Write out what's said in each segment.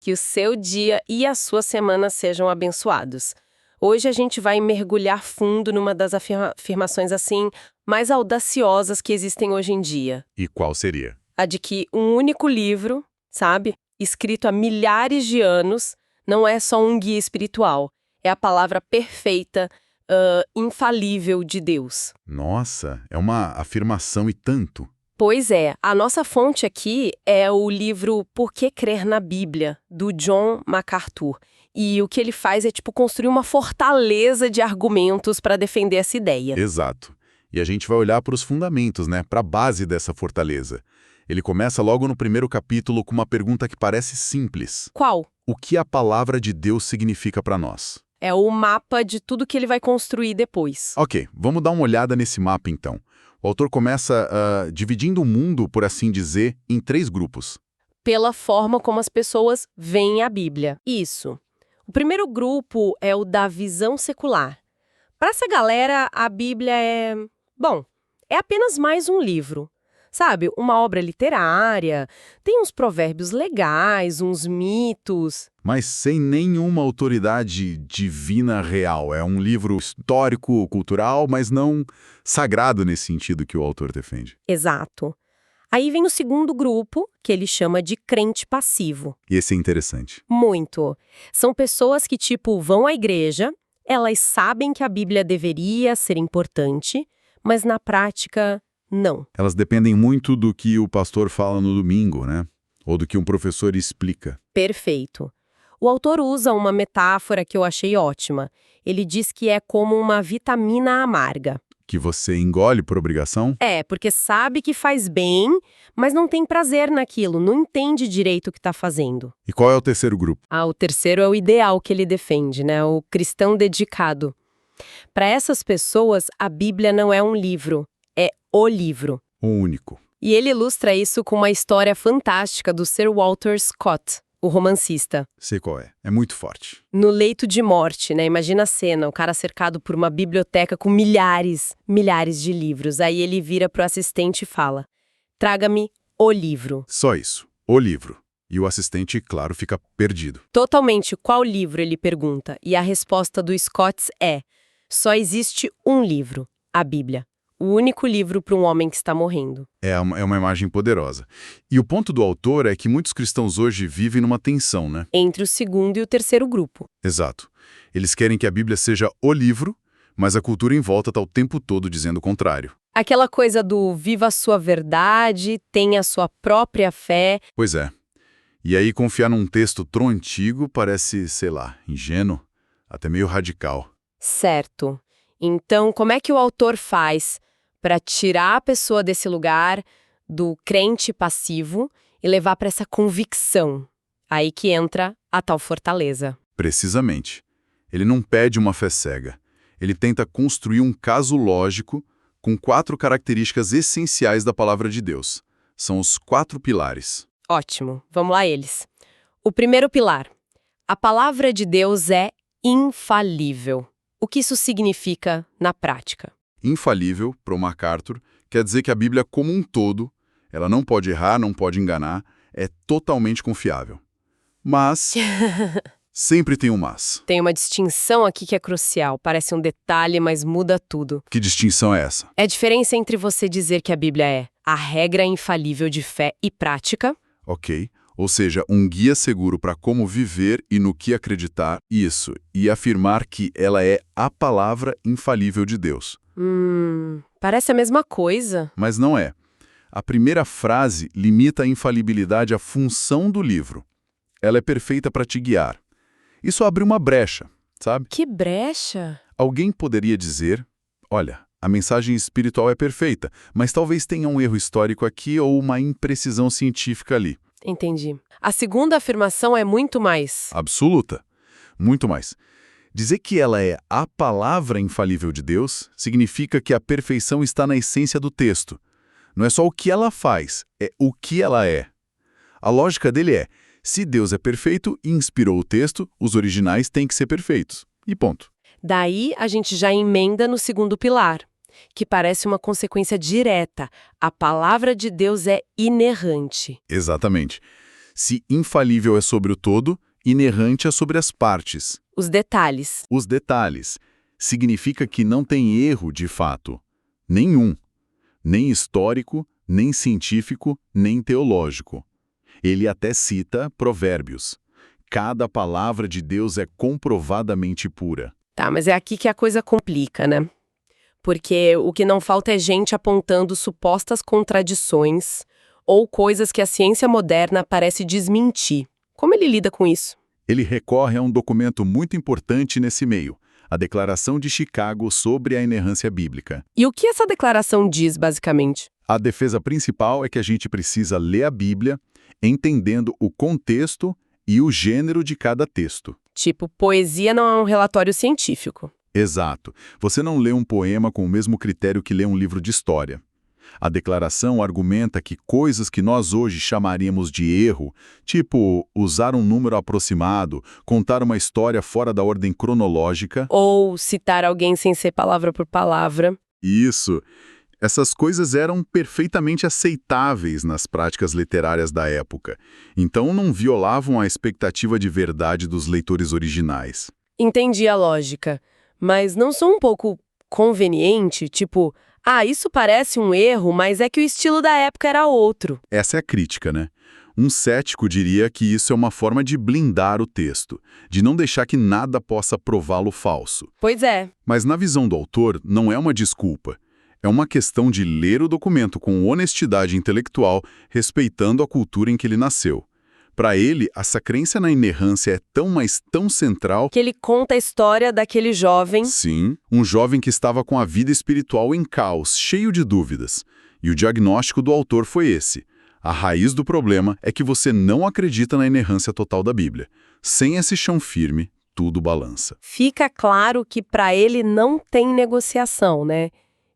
Que o seu dia e a sua semana sejam abençoados. Hoje a gente vai mergulhar fundo numa das afirmações assim mais audaciosas que existem hoje em dia. E qual seria? A de que um único livro, sabe, escrito há milhares de anos, não é só um guia espiritual. É a palavra perfeita, infalível de Deus. Nossa, é uma afirmação e tanto. Pois é, a nossa fonte aqui é o livro Por que Crer na Bíblia, do John MacArthur. E o que ele faz é, construir uma fortaleza de argumentos para defender essa ideia. Exato. E a gente vai olhar para os fundamentos, né? Para a base dessa fortaleza. Ele começa logo no primeiro capítulo com uma pergunta que parece simples. Qual? O que a palavra de Deus significa para nós? É o mapa de tudo que ele vai construir depois. Ok, vamos dar uma olhada nesse mapa então. O autor começa dividindo o mundo, por assim dizer, em 3 grupos. Pela forma como as pessoas veem a Bíblia. Isso. O primeiro grupo é o da visão secular. Para essa galera, a Bíblia é apenas mais um livro. Sabe, uma obra literária, tem uns provérbios legais, uns mitos. Mas sem nenhuma autoridade divina real. É um livro histórico, cultural, mas não sagrado nesse sentido que o autor defende. Exato. Aí vem o segundo grupo, que ele chama de crente passivo. E esse é interessante. Muito. São pessoas que, vão à igreja, elas sabem que a Bíblia deveria ser importante, mas na prática, não. Elas dependem muito do que o pastor fala no domingo, né? Ou do que um professor explica. Perfeito. O autor usa uma metáfora que eu achei ótima. Ele diz que é como uma vitamina amarga. Que você engole por obrigação? É, porque sabe que faz bem, mas não tem prazer naquilo, não entende direito o que está fazendo. E qual é o terceiro grupo? O terceiro é o ideal que ele defende, né? O cristão dedicado. Para essas pessoas, a Bíblia não é um livro, é o livro. O único. E ele ilustra isso com uma história fantástica do Sir Walter Scott, o romancista. Sei qual é. É muito forte. No leito de morte, né? Imagina a cena, o cara cercado por uma biblioteca com milhares de livros. Aí ele vira pro assistente e fala: traga-me o livro. Só isso. O livro. E o assistente, claro, fica perdido. Totalmente. Qual livro? Ele pergunta. E a resposta do Scott é: só existe um livro, a Bíblia. O único livro para um homem que está morrendo. É uma imagem poderosa. E o ponto do autor é que muitos cristãos hoje vivem numa tensão, né? Entre o segundo e o terceiro grupo. Exato. Eles querem que a Bíblia seja o livro, mas a cultura em volta está o tempo todo dizendo o contrário. Aquela coisa do viva a sua verdade, tenha a sua própria fé. Pois é. E aí confiar num texto tão antigo parece, sei lá, ingênuo, até meio radical. Certo. Então, como é que o autor faz para tirar a pessoa desse lugar do crente passivo e levar para essa convicção? Aí que entra a tal fortaleza. Precisamente. Ele não pede uma fé cega. Ele tenta construir um caso lógico com 4 características essenciais da palavra de Deus. São os 4 pilares. Ótimo. Vamos lá eles. O primeiro pilar. A palavra de Deus é infalível. O que isso significa na prática? Infalível, para o MacArthur, quer dizer que a Bíblia como um todo, ela não pode errar, não pode enganar, é totalmente confiável. Mas, sempre tem um mas. Tem uma distinção aqui que é crucial, parece um detalhe, mas muda tudo. Que distinção é essa? É a diferença entre você dizer que a Bíblia é a regra infalível de fé e prática. Ok, ou seja, um guia seguro para como viver e no que acreditar, isso, e afirmar que ela é a palavra infalível de Deus. Parece a mesma coisa. Mas não é. A primeira frase limita a infalibilidade à função do livro. Ela é perfeita para te guiar. Isso abre uma brecha, sabe? Que brecha? Alguém poderia dizer, olha, a mensagem espiritual é perfeita, mas talvez tenha um erro histórico aqui ou uma imprecisão científica ali. Entendi. A segunda afirmação é muito mais. Absoluta. Muito mais. Dizer que ela é a palavra infalível de Deus significa que a perfeição está na essência do texto. Não é só o que ela faz, é o que ela é. A lógica dele é, se Deus é perfeito e inspirou o texto, os originais têm que ser perfeitos. E ponto. Daí a gente já emenda no segundo pilar, que parece uma consequência direta. A palavra de Deus é inerrante. Exatamente. Se infalível é sobre o todo, inerrante é sobre as partes. Os detalhes. Os detalhes. Significa que não tem erro de fato. Nenhum. Nem histórico, nem científico, nem teológico. Ele até cita Provérbios. Cada palavra de Deus é comprovadamente pura. Tá, mas é aqui que a coisa complica, né? Porque o que não falta é gente apontando supostas contradições ou coisas que a ciência moderna parece desmentir. Como ele lida com isso? Ele recorre a um documento muito importante nesse meio, a Declaração de Chicago sobre a Inerrância Bíblica. E o que essa declaração diz, basicamente? A defesa principal é que a gente precisa ler a Bíblia, entendendo o contexto e o gênero de cada texto. Tipo, poesia não é um relatório científico. Exato. Você não lê um poema com o mesmo critério que lê um livro de história. A declaração argumenta que coisas que nós hoje chamaríamos de erro, tipo usar um número aproximado, contar uma história fora da ordem cronológica... Ou citar alguém sem ser palavra por palavra. Isso. Essas coisas eram perfeitamente aceitáveis nas práticas literárias da época, então não violavam a expectativa de verdade dos leitores originais. Entendi a lógica, mas não sou um pouco conveniente, tipo, isso parece um erro, mas é que o estilo da época era outro. Essa é a crítica, né? Um cético diria que isso é uma forma de blindar o texto, de não deixar que nada possa prová-lo falso. Pois é. Mas na visão do autor, não é uma desculpa. É uma questão de ler o documento com honestidade intelectual, respeitando a cultura em que ele nasceu. Para ele, essa crença na inerrância é tão, mas tão central... Que ele conta a história daquele jovem... Sim, um jovem que estava com a vida espiritual em caos, cheio de dúvidas. E o diagnóstico do autor foi esse. A raiz do problema é que você não acredita na inerrância total da Bíblia. Sem esse chão firme, tudo balança. Fica claro que para ele não tem negociação, né?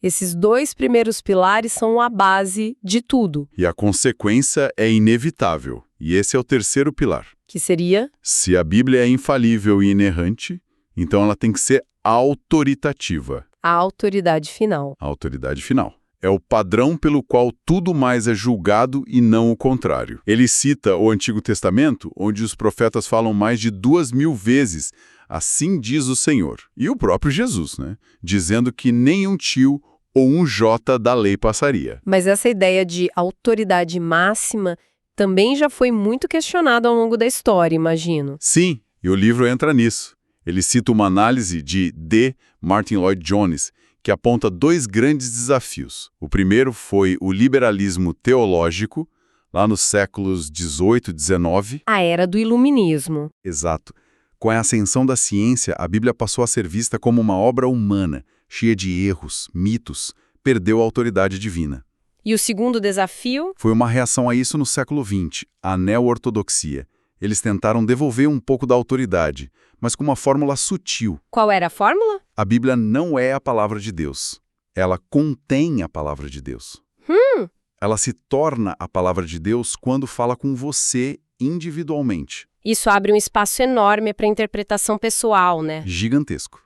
Esses dois primeiros pilares são a base de tudo. E a consequência é inevitável. E esse é o terceiro pilar. Que seria? Se a Bíblia é infalível e inerrante, então ela tem que ser autoritativa. A autoridade final. A autoridade final. É o padrão pelo qual tudo mais é julgado e não o contrário. Ele cita o Antigo Testamento, onde os profetas falam mais de 2000 vezes, assim diz o Senhor. E o próprio Jesus, né? Dizendo que nem um tio ou um jota da lei passaria. Mas essa ideia de autoridade máxima também já foi muito questionada ao longo da história, imagino. Sim, e o livro entra nisso. Ele cita uma análise de D. Martin Lloyd Jones, que aponta dois grandes desafios. O primeiro foi o liberalismo teológico, lá nos séculos XVIII e XIX. A era do iluminismo. Exato. Com a ascensão da ciência, a Bíblia passou a ser vista como uma obra humana, cheia de erros, mitos, perdeu a autoridade divina. E o segundo desafio? Foi uma reação a isso no século XX, a neo-ortodoxia. Eles tentaram devolver um pouco da autoridade, mas com uma fórmula sutil. Qual era a fórmula? A Bíblia não é a palavra de Deus. Ela contém a palavra de Deus. Ela se torna a palavra de Deus quando fala com você individualmente. Isso abre um espaço enorme para interpretação pessoal, né? Gigantesco.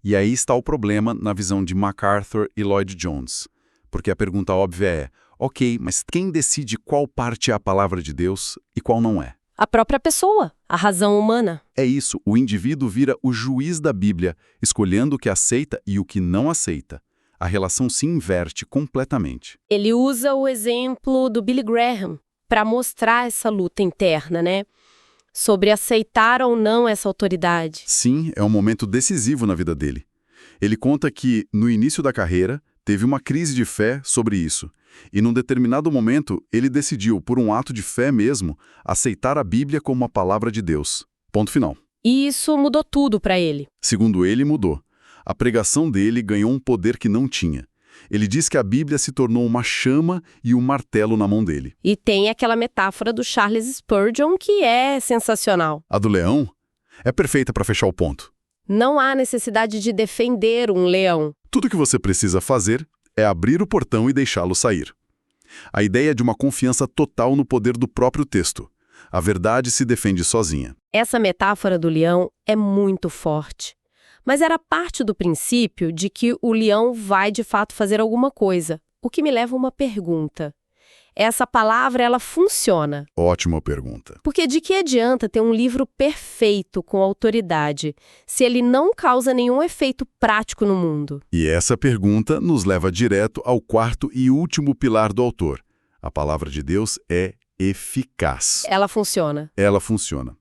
E aí está o problema na visão de MacArthur e Lloyd Jones. Porque a pergunta óbvia é, ok, mas quem decide qual parte é a palavra de Deus e qual não é? A própria pessoa, a razão humana. É isso, o indivíduo vira o juiz da Bíblia, escolhendo o que aceita e o que não aceita. A relação se inverte completamente. Ele usa o exemplo do Billy Graham para mostrar essa luta interna, né? Sobre aceitar ou não essa autoridade. Sim, é um momento decisivo na vida dele. Ele conta que, no início da carreira, teve uma crise de fé sobre isso. E num determinado momento, ele decidiu, por um ato de fé mesmo, aceitar a Bíblia como a palavra de Deus. Ponto final. E isso mudou tudo para ele. Segundo ele, mudou. A pregação dele ganhou um poder que não tinha. Ele diz que a Bíblia se tornou uma chama e um martelo na mão dele. E tem aquela metáfora do Charles Spurgeon que é sensacional. A do leão é perfeita para fechar o ponto. Não há necessidade de defender um leão. Tudo que você precisa fazer é abrir o portão e deixá-lo sair. A ideia de uma confiança total no poder do próprio texto. A verdade se defende sozinha. Essa metáfora do leão é muito forte. Mas era parte do princípio de que o leão vai de fato fazer alguma coisa. O que me leva a uma pergunta. essa palavra, ela funciona. Ótima pergunta. Porque de que adianta ter um livro perfeito com autoridade se ele não causa nenhum efeito prático no mundo? E essa pergunta nos leva direto ao quarto e último pilar do autor. A palavra de Deus é eficaz. Ela funciona. Ela funciona.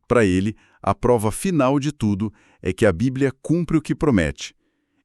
Para ele, a prova final de tudo é que a Bíblia cumpre o que promete.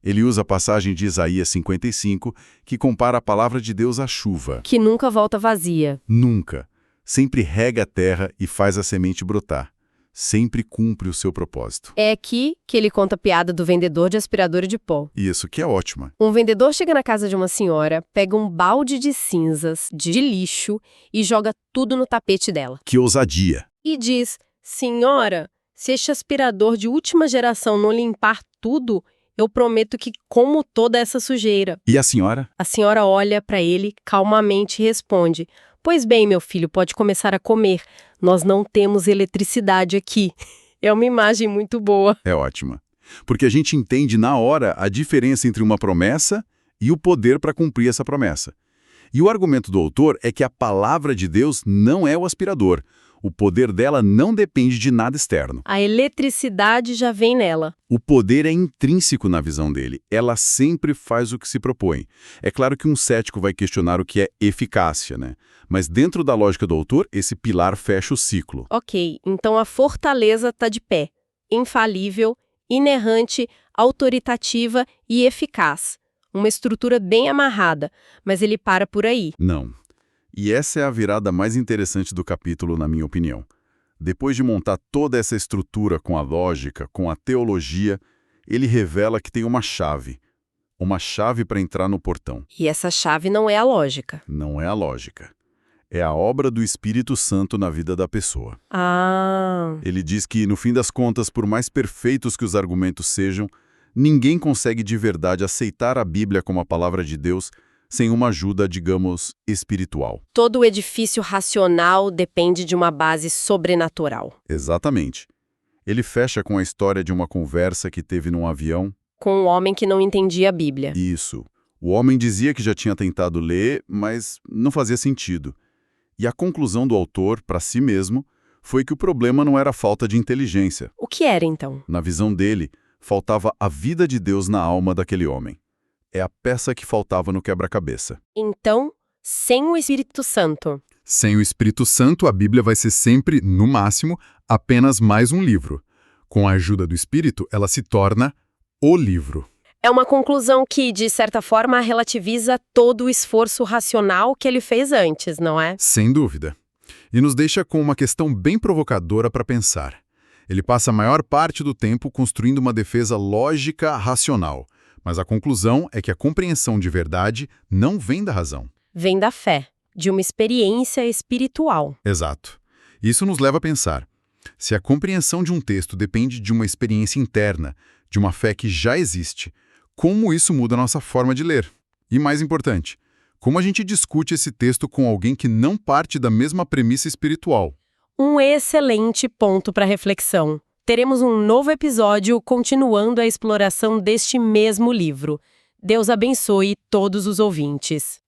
Ele usa a passagem de Isaías 55, que compara a palavra de Deus à chuva. Que nunca volta vazia. Nunca. Sempre rega a terra e faz a semente brotar. Sempre cumpre o seu propósito. É aqui que ele conta a piada do vendedor de aspirador de pó. Isso que é ótima. Um vendedor chega na casa de uma senhora, pega um balde de cinzas, de lixo, e joga tudo no tapete dela. Que ousadia. E diz: senhora, se este aspirador de última geração não limpar tudo, eu prometo que como toda essa sujeira. E a senhora? A senhora olha para ele calmamente e responde: pois bem, meu filho, pode começar a comer. Nós não temos eletricidade aqui. É uma imagem muito boa. É ótima. Porque a gente entende na hora a diferença entre uma promessa e o poder para cumprir essa promessa. E o argumento do autor é que a palavra de Deus não é o aspirador. O poder dela não depende de nada externo. A eletricidade já vem nela. O poder é intrínseco na visão dele. Ela sempre faz o que se propõe. É claro que um cético vai questionar o que é eficácia, né? Mas dentro da lógica do autor, esse pilar fecha o ciclo. Ok, então a fortaleza está de pé. Infalível, inerrante, autoritativa e eficaz. Uma estrutura bem amarrada, mas ele para por aí. Não. E essa é a virada mais interessante do capítulo, na minha opinião. Depois de montar toda essa estrutura com a lógica, com a teologia, ele revela que tem uma chave para entrar no portão. E essa chave não é a lógica. Não é a lógica. É a obra do Espírito Santo na vida da pessoa. Ah. Ele diz que, no fim das contas, por mais perfeitos que os argumentos sejam, ninguém consegue de verdade aceitar a Bíblia como a palavra de Deus sem uma ajuda, digamos, espiritual. Todo o edifício racional depende de uma base sobrenatural. Exatamente. Ele fecha com a história de uma conversa que teve num avião. Com um homem que não entendia a Bíblia. Isso. O homem dizia que já tinha tentado ler, mas não fazia sentido. E a conclusão do autor, para si mesmo, foi que o problema não era a falta de inteligência. O que era, então? Na visão dele, faltava a vida de Deus na alma daquele homem. É a peça que faltava no quebra-cabeça. Então, sem o Espírito Santo. Sem o Espírito Santo, a Bíblia vai ser sempre, no máximo, apenas mais um livro. Com a ajuda do Espírito, ela se torna o livro. É uma conclusão que, de certa forma, relativiza todo o esforço racional que ele fez antes, não é? Sem dúvida. E nos deixa com uma questão bem provocadora para pensar. Ele passa a maior parte do tempo construindo uma defesa lógica racional, mas a conclusão é que a compreensão de verdade não vem da razão. Vem da fé, de uma experiência espiritual. Exato. Isso nos leva a pensar. Se a compreensão de um texto depende de uma experiência interna, de uma fé que já existe, como isso muda a nossa forma de ler? E mais importante, como a gente discute esse texto com alguém que não parte da mesma premissa espiritual? Um excelente ponto para reflexão. Teremos um novo episódio continuando a exploração deste mesmo livro. Deus abençoe todos os ouvintes.